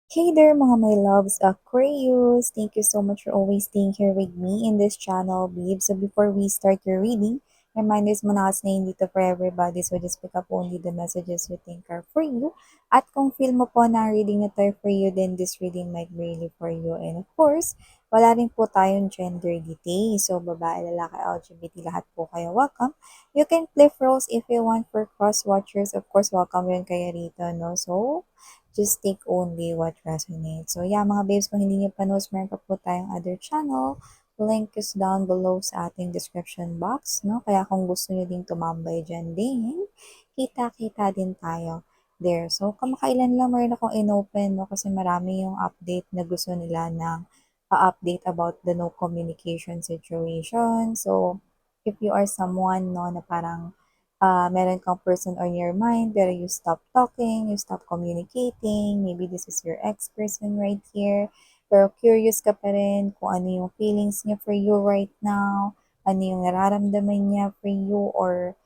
Hey there mga my loves, Aquarius! Thank you so much for always staying here with me in this channel, babe. So before we start your reading, reminders muna kasi na hindi to for everybody. So just pick up only the messages you think are for you. At kung feel mo po na ang reading na to for you, then this reading might be really for you. And of course, wala rin po tayong gender detail. So babae, lalaki, LGBT, lahat po kayo welcome. You can flip roles if you want for cross-watchers. Of course, welcome rin kayo rito, no? So, just take only what resonates. So yeah, mga babes, kung hindi niyo pa knows, meron pa po tayong other channel. Link is down below sa ating description box, no? Kaya kung gusto niyo ding tumambay dyan din, kita-kita din tayo there. So, kamakailan lang meron akong inopen, no? Kasi marami yung update na gusto nila ng update about the no communication situation. So, if you are someone, no, na parang meron kang person on your mind, pero you stop talking, you stop communicating, maybe this is your ex-person right here, pero curious ka pa rin kung ano yung feelings niya for you right now, ano yung nararamdaman niya for you, or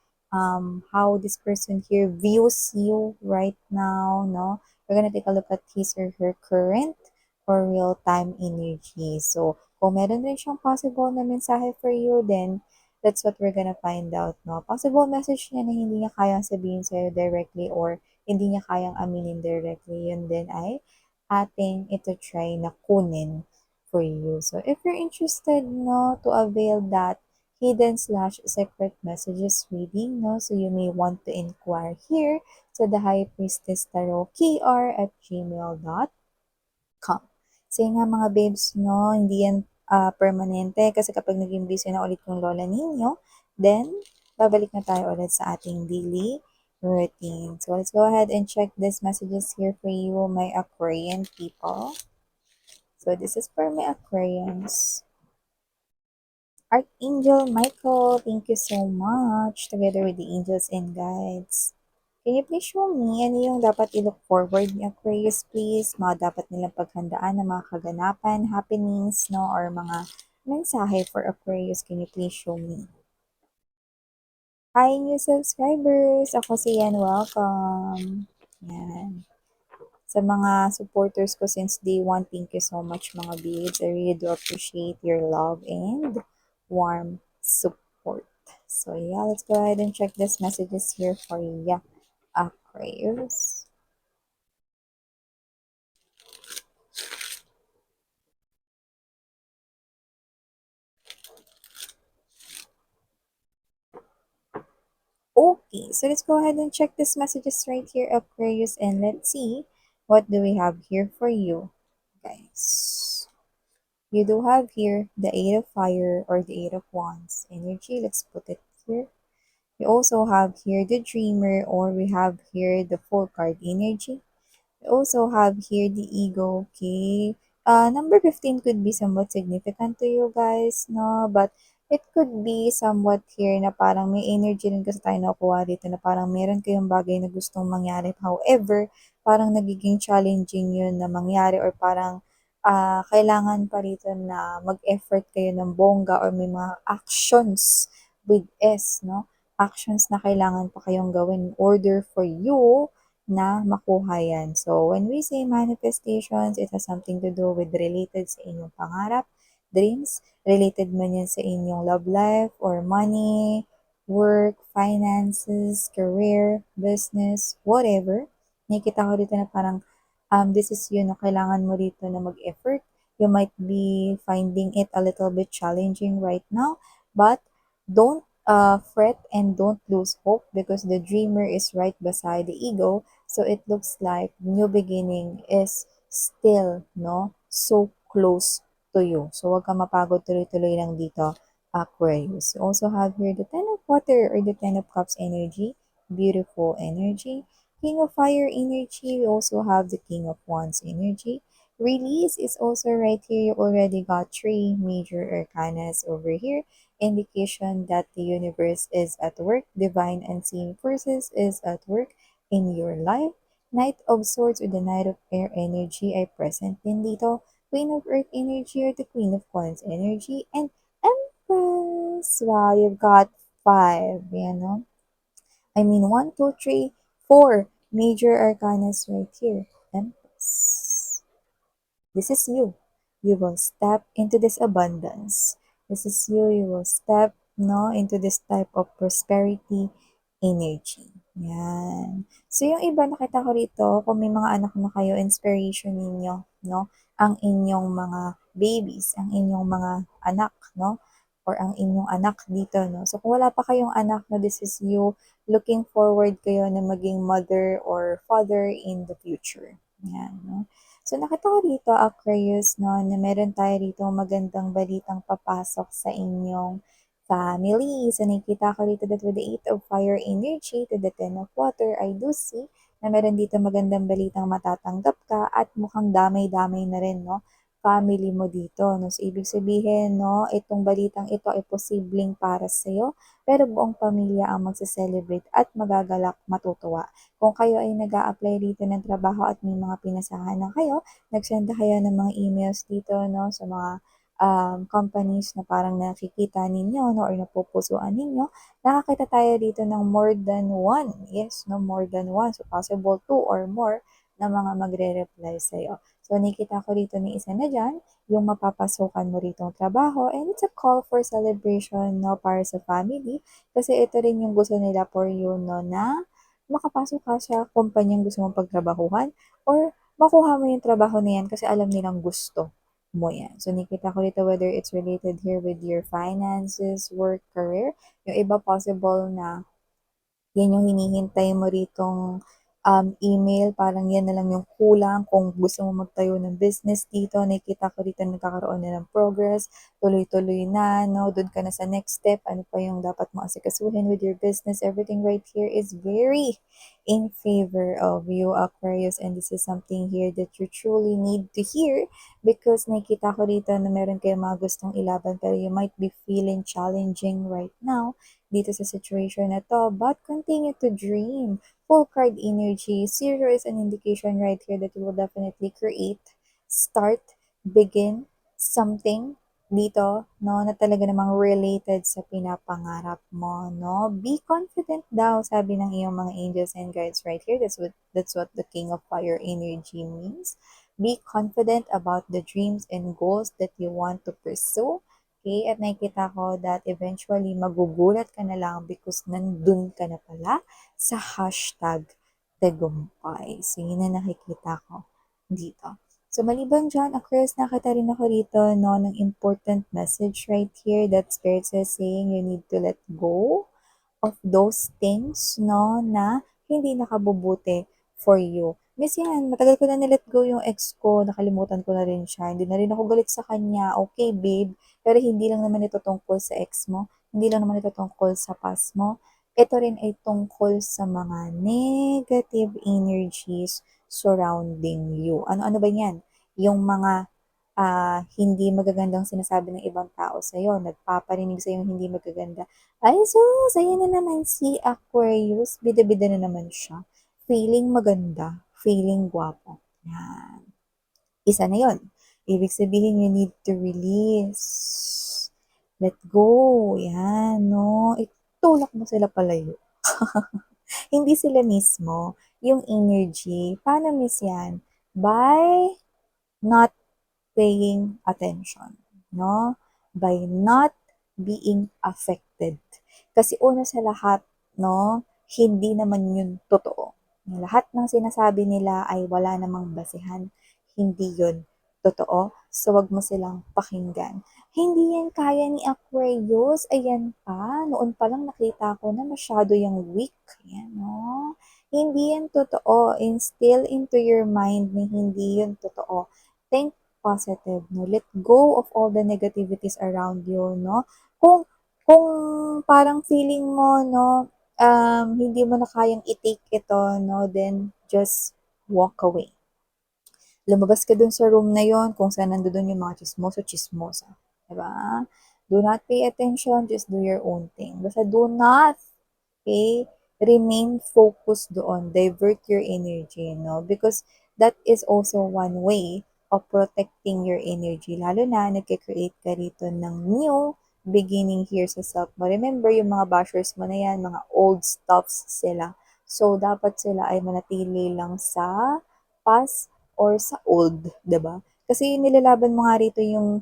how this person here views you right now, no? We're gonna take a look at his or her current or real-time energy. So, kung meron rin siyang possible na mensahe for you, then that's what we're gonna find out, no? Possible message niya na hindi niya kayang sabihin sa'yo directly or hindi niya kayang aminin directly. Yun din ay ating ito try na kunin for you. So, if you're interested, no, to avail that hidden slash secret messages reading, no, so you may want to inquire here to the High Priestess Tarot KR at gmail.com. Kasi nga mga babes, no, hindi yan permanente kasi kapag naging busy na ulit yung lola ninyo, then babalik na tayo ulit sa ating daily routine. So let's go ahead and check these messages here for you, my Aquarian people. So this is for my Aquarians. Archangel Michael, thank you so much, together with the angels and guides. Can you please show me ano yung dapat i-look forward ni Aquarius, please? Mga dapat nilang paghandaan ng mga kaganapan, happenings, no? Or mga mensahe for Aquarius. Can you please show me? Hi, new subscribers! Ako si Yan. Welcome! Yan. Sa mga supporters ko since day one, thank you so much mga babes. I really do appreciate your love and warm support. So yeah, let's go ahead and check these messages here for you, Aquarius. Okay, so let's go ahead and check these messages right here, Aquarius, and let's see what do we have here for you, guys. You do have here the Eight of Fire or the Eight of Wands energy. Let's put it here. We also have here the Dreamer, or we have here the Full card energy. We also have here the ego, okay? Number 15 could be somewhat significant to you guys, no? But it could be somewhat here na parang may energy rin kasi tayo nakuha dito na parang meron kayong bagay na gustong mangyari. However, parang nagiging challenging yun na mangyari or parang kailangan pa rito na mag-effort kayo ng bongga or may mga actions with S, no? Actions na kailangan pa kayong gawin in order for you na makuha yan. So, when we say manifestations, it has something to do with related sa inyong pangarap, dreams, related man yan sa inyong love life or money, work, finances, career, business, whatever. Nakikita ko dito na parang this is yun na kailangan mo dito na mag-effort. You might be finding it a little bit challenging right now, but don't fret and don't lose hope because the dreamer is right beside the ego. So it looks like new beginning is still, no, so close to you. So wag ka mapagod, tuloy-tuloy lang dito, Aquarius. You also have here the Ten of Water or the Ten of Cups energy, beautiful energy. King of Fire energy, we also have the King of Wands energy. Release is also right here. You already got three major arcanas over here. Indication that the universe is at work. Divine unseen forces is at work in your life. Knight of Swords or the Knight of Air energy ay present din dito. Queen of Earth energy or the Queen of Wands energy. And Empress. Wow, you've got five. Yan, no? I mean, one, two, three, four major arcanas right here. Empress. This is you. You will step into this abundance. This is you. You will step no into this type of prosperity energy. Yan. So, yung iba nakita ko rito, kung may mga anak na kayo, inspiration ninyo, no? Ang inyong mga babies, ang inyong mga anak, no? Or ang inyong anak dito, no? So, kung wala pa kayong anak, no, this is you looking forward kayo na maging mother or father in the future. Yan, no? So, nakita ko dito, Aquarius, no, na meron tayo rito magandang balitang papasok sa inyong family. So, nakikita ko dito that with the 8 of fire energy to the 10 of water, I do see na meron dito magandang balitang matatanggap ka at mukhang damay-damay na rin, no? Family mo dito, no? So, ibig sabihin, no, itong balitang ito ay posibleng para sa'yo, pero buong pamilya ang magse-celebrate at magagalak, matutuwa. Kung kayo ay nag apply dito ng trabaho at may mga pinasahan na kayo, nagsenda kayo ng mga emails dito, no, sa mga companies na parang nakikita ninyo, no, or napupusuan ninyo, nakakita tayo dito ng more than one. Yes, no, more than one. So, possible two or more na mga magre-reply sa'yo. So, nakikita ko dito ni isa na dyan, yung mapapasukan mo rito ng trabaho, and it's a call for celebration, no, para sa family, kasi ito rin yung gusto nila for you, no, na makapasok ka sa kumpanyang gusto mong pagtrabahuhan or makuha mo yung trabaho na yan kasi alam nilang gusto mo yan. So, nakita ko dito whether it's related here with your finances, work, career. Yung iba possible na yan yung hinihintay mo ritong email, parang yan na lang yung kulang kung gusto mo magtayo ng business dito. Nakikita ko dito nagkakaroon na ng progress, tuloy-tuloy na, no? Doon ka na sa next step, ano pa yung dapat mo asikasuhin with your business. Everything right here is very in favor of you, Aquarius, and this is something here that you truly need to hear because nakikita ko dito na meron kayong mga gustong ilaban pero you might be feeling challenging right now dito sa situation na to, but continue to dream. Full card energy, zero is an indication right here that you will definitely create, start, begin something dito, no, na talaga namang related sa pinapangarap mo, no? Be confident daw, sabi ng iyong mga angels and guides right here. That's what the King of Fire energy means. Be confident about the dreams and goals that you want to pursue. Okay, at nakikita ko that eventually magugulat ka na lang because nandun ka na pala sa hashtag tagumpay. So, yun na nakikita ko dito. So, maliban dyan, Aquarius, nakita rin ako rito, no, ng important message right here that Spirit is saying you need to let go of those things, no, na hindi nakabubuti for you. Miss yan, matagal ko na nilet go yung ex ko, nakalimutan ko na rin siya. Hindi na rin ako galit sa kanya. Okay, babe, pero hindi lang naman ito tungkol sa ex mo. Hindi lang naman ito tungkol sa past mo. Ito rin ay tungkol sa mga negative energies surrounding you. Ano-ano ba yan? Yung mga hindi magagandang sinasabi ng ibang tao sa'yo, nagpaparinig sa'yo hindi magaganda. Ay, sus! Ayan na naman si Aquarius. Bida-bida na naman siya. Feeling maganda. Feeling gwapo. Yan. Isa na yon. Ibig sabihin, you need to release. Let go. Yan, no? Itulak mo sila palayo. Hindi sila mismo. Yung energy. Paano miss yan? By not paying attention, no? By not being affected. Kasi una sa lahat, no, hindi naman yun totoo. Lahat ng sinasabi nila ay wala namang basehan. Hindi yun totoo. So, wag mo silang pakinggan. Hindi yan kaya ni Aquarius. Ayan pa. Noon pa lang nakita ko na masyado yung weak. Ayan, no? Hindi yan totoo. Instill into your mind na hindi yun totoo. Think positive, no? Let go of all the negativities around you, no? Kung parang feeling mo, no, hindi mo na kayang i-take ito, no, then just walk away. Lumabas ka dun sa room na yon kung saan nandoon yung mga chismoso-chismosa. Diba? Do not pay attention, just do your own thing. Basta do not, okay, remain focused doon. Divert your energy, no? Because that is also one way of protecting your energy. Lalo na, nagkikreate ka rito ng new beginning here sa self mo. Remember, yung mga bashers mo na yan, mga old stuffs sila. So, dapat sila ay manatili lang sa past or sa old, 'di ba? Kasi nilalaban mo nga rito yung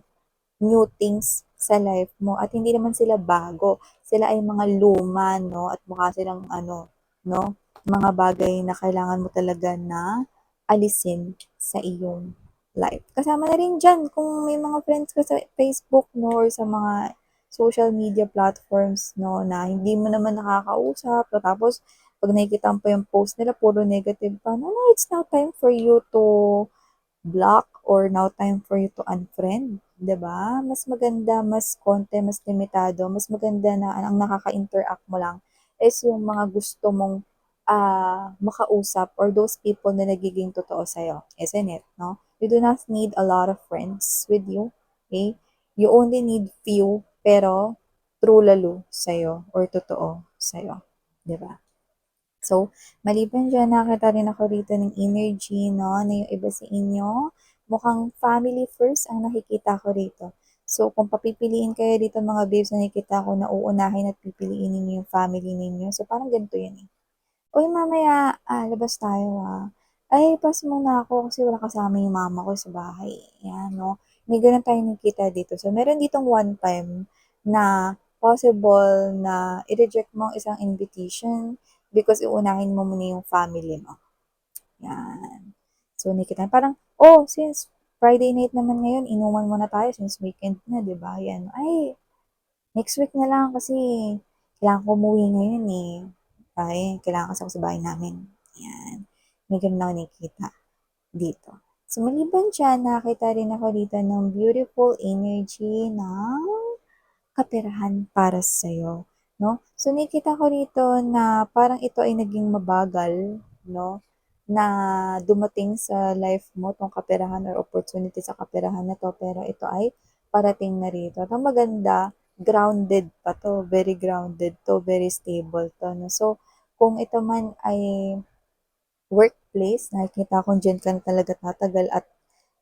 new things sa life mo at hindi naman sila bago. Sila ay mga luma, no? At mukha silang ano, no? Mga bagay na kailangan mo talaga na alisin sa iyong life. Kasama na rin dyan kung may mga friends ka sa Facebook, no? Or sa mga social media platforms, no? Na hindi mo naman nakakausap. Tapos, pag nakikita mo pa yung post nila, puro negative pa. No, no, it's now time for you to block or now time for you to unfriend, 'di ba? Mas maganda, mas konti, mas limitado, mas maganda na ang nakaka-interact mo lang is yung mga gusto mong makausap or those people na nagiging totoo sa'yo, isn't it, no? You do not need a lot of friends with you, okay? You only need few, pero true lalo sa'yo or totoo sa'yo, 'di ba? So, maliban diyan nakita rin ako rito ng energy 'no, na yung iba sa inyo, mukhang family first ang nakikita ko rito. So, kung papipiliin kayo dito mga babes na nakikita ko na uunahin at pipiliin ninyo yung family ninyo, so parang ganito yun, eh. "Uy mamaya, labas tayo, Ay pass muna ako kasi wala kasama yung mama ko sa bahay." 'Yan 'no, may gano'n tayong nakikita dito. So meron ditong one time na possible na i-reject mo ang isang invitation because uunahin mo muna yung family mo, 'yan. So nakikita parang, "Oh, since Friday night naman ngayon inuman muna tayo since weekend na 'di ba, 'yan." "Ay, next week na lang kasi kailangan ko umuwi ngayon, eh. Kailangan kasi ako sa bahay namin." 'Yan, may gano'n ako nakikita dito. So, maliban diyan nakakita rin ako dito ng beautiful energy ng kaperahan para sa'yo, 'no? So, nakikita ko rito na parang ito ay naging mabagal, 'no, na dumating sa life mo 'tong kaperahan or opportunity sa kaperahan na 'to, pero ito ay parating na rito. At ang maganda, grounded pa 'to, very grounded 'to, very stable 'to, 'no? So, kung ito man ay workplace, nakikita kong diyan ka na talaga tatagal at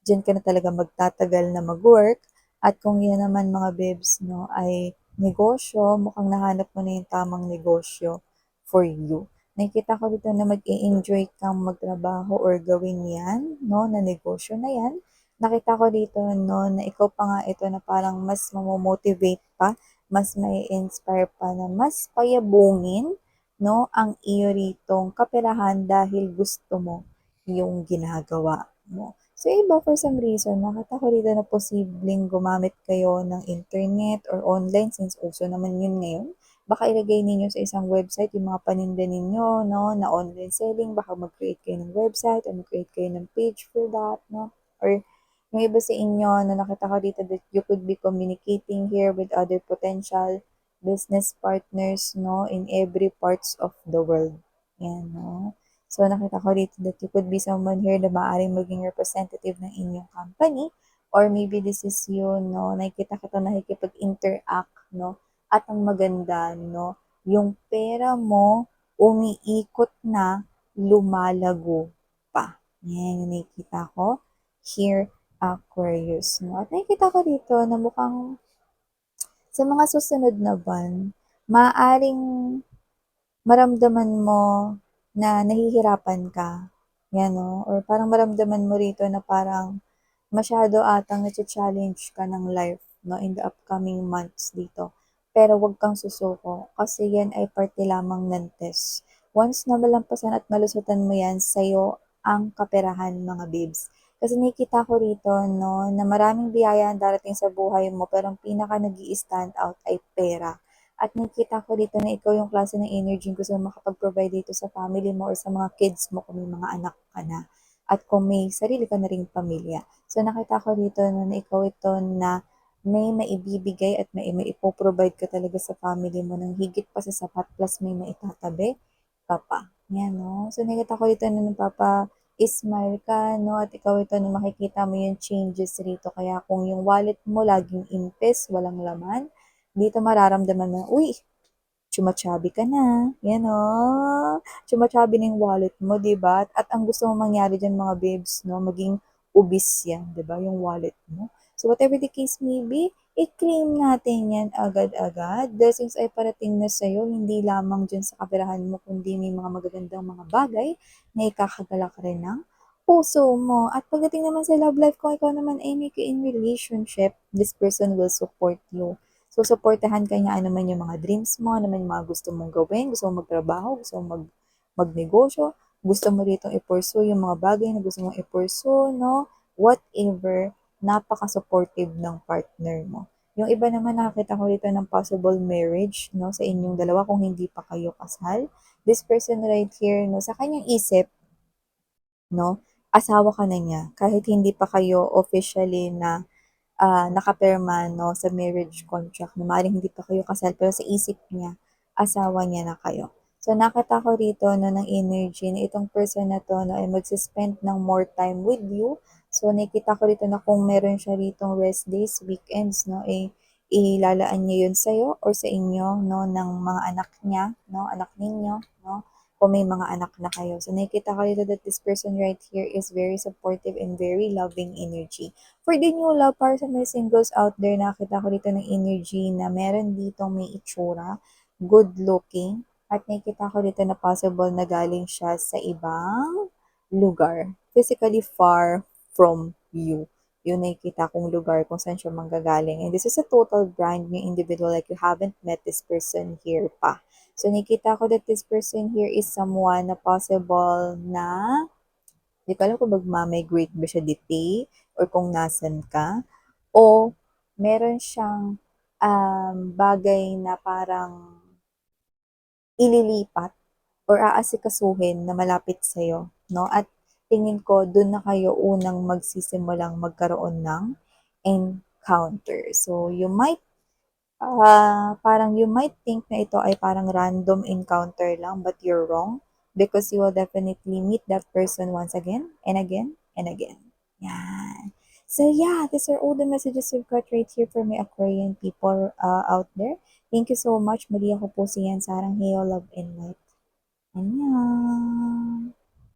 diyan ka na talaga magtatagal na mag-work. At kung yan naman mga babes, no, ay negosyo, mukhang nahanap mo na yung tamang negosyo for you. Nakikita ko dito na mag-i-enjoy kang magtrabaho or gawin yan, no, na negosyo na yan. Nakita ko dito, no, na ikaw pa nga ito na parang mas mamomotivate pa, mas may inspire pa na mas payabungin, no, ang iyo ritong kaperahan dahil gusto mo yung ginagawa mo. So, iba for some reason, nakita ko dito na posibleng gumamit kayo ng internet or online since uso naman yun ngayon. Baka ilagay ninyo sa isang website yung mga paninda ninyo, no, na online selling. Baka mag-create kayo ng website or mag-create kayo ng page for that, no? Or yung iba sa inyo na nakita ko dito that you could be communicating here with other potential business partners, no, in every parts of the world. Yan, no? So, nakita ko dito that you could be someone here na maaaring maging representative ng inyong company or maybe this is you, no, nakikita kita nakikipag-interact, no, at ang maganda, no, yung pera mo umiikot na, lumalago pa. Yan yung nakikita ko here, Aquarius, no. At nakikita ko dito na mukhang sa mga susunod na buwan, maaaring maramdaman mo na nahihirapan ka, 'yan 'no, or parang maramdaman mo rito na parang masyado atang nacha-challenge ka ng life 'no, in the upcoming months dito. Pero 'wag kang susuko kasi 'yan ay parte lamang ng test. Once na malampasan at malusutan mo 'yan, sa'yo ang kaperahan mga babes. Kasi nakikita ko rito 'no, na maraming biyaya ang darating sa buhay mo pero ang pinaka nag-i-stand out ay pera. At nakikita ko dito na ikaw yung klase ng energy gusto mong makapag-provide dito sa family mo or sa mga kids mo kung may mga anak ka na. At kung may sarili ka na ring pamilya. So nakita ko dito na ikaw ito na may maibibigay at may ipo-provide ka talaga sa family mo ng higit pa sa sapat plus may maitatabi ka pa. Yan, no? So nakita ko dito na nagpapa-smile ka, no? At ikaw ito na makikita mo yung changes rito. Kaya kung yung wallet mo laging impes, walang laman, dito mararamdaman mo, uy, chuma-chubby ka na, yan oh, chuma-chubby na yung wallet mo, 'di ba? At ang gusto mong mangyari diyan mga babes 'no, maging obese yan, 'di ba, yung wallet mo. So whatever the case may be, i-claim natin yan agad-agad. Blessings ay parating na sa'yo, hindi lamang diyan sa kaperahan mo, kundi may mga magagandang mga bagay na ikakagalak rin ng puso mo. At pagdating naman sa love life, kung ikaw naman ay may in relationship, this person will support you. So, supportahan ka niya ano man yung mga dreams mo, ano man yung mga gusto mong gawin, gusto mong magtrabaho, gusto mong magnegosyo, gusto mo ditong i-pursue yung mga bagay na gusto mong i-pursue, no? Whatever, napaka-supportive ng partner mo. Yung iba naman nakakita ko dito ng possible marriage, no, sa inyong dalawa kung hindi pa kayo kasal. This person right here, no, sa kanyang isip, no, asawa ka na niya kahit hindi pa kayo officially na nakapirma, no, sa marriage contract na maaaring hindi pa kayo kasal pero sa isip niya, asawa niya na kayo. So, nakita ko rito no, ng energy na itong person na to no, ay magsispend ng more time with you. So, nakita ko rito na kung meron siya ritong rest days, weekends, no, ilalaan niya yun sa'yo or sa inyo, no, ng mga anak niya, no, anak ninyo, no, kung may mga anak na kayo. So, nakikita ko dito that this person right here is very supportive and very loving energy. For the new love, para sa mga singles out there, nakita ko dito ng energy na meron dito may itsura, good looking, at nakikita ko dito na possible na galing siya sa ibang lugar. Physically far from you. Yun nakikita kong lugar kung saan siya manggagaling. And this is a total brand new individual, like you haven't met this person here pa. So nakikita ko that this person here is someone na possible na di ko alam kung magma-migrate ba siya dito or kung nasan ka o meron siyang bagay na parang ililipat or aasikasuhin na malapit sa'yo, no? At tingin ko dun na kayo unang magsisimulang magkaroon ng encounter. So, parang you might think na ito ay parang random encounter lang, but you're wrong because you will definitely meet that person once again and again and again. Yan. So yeah, these are all the messages we've got right here for my Aquarian people out there. Thank you so much. Muli ako po si Yan Sarang Heo, Love and Light. Annyeong!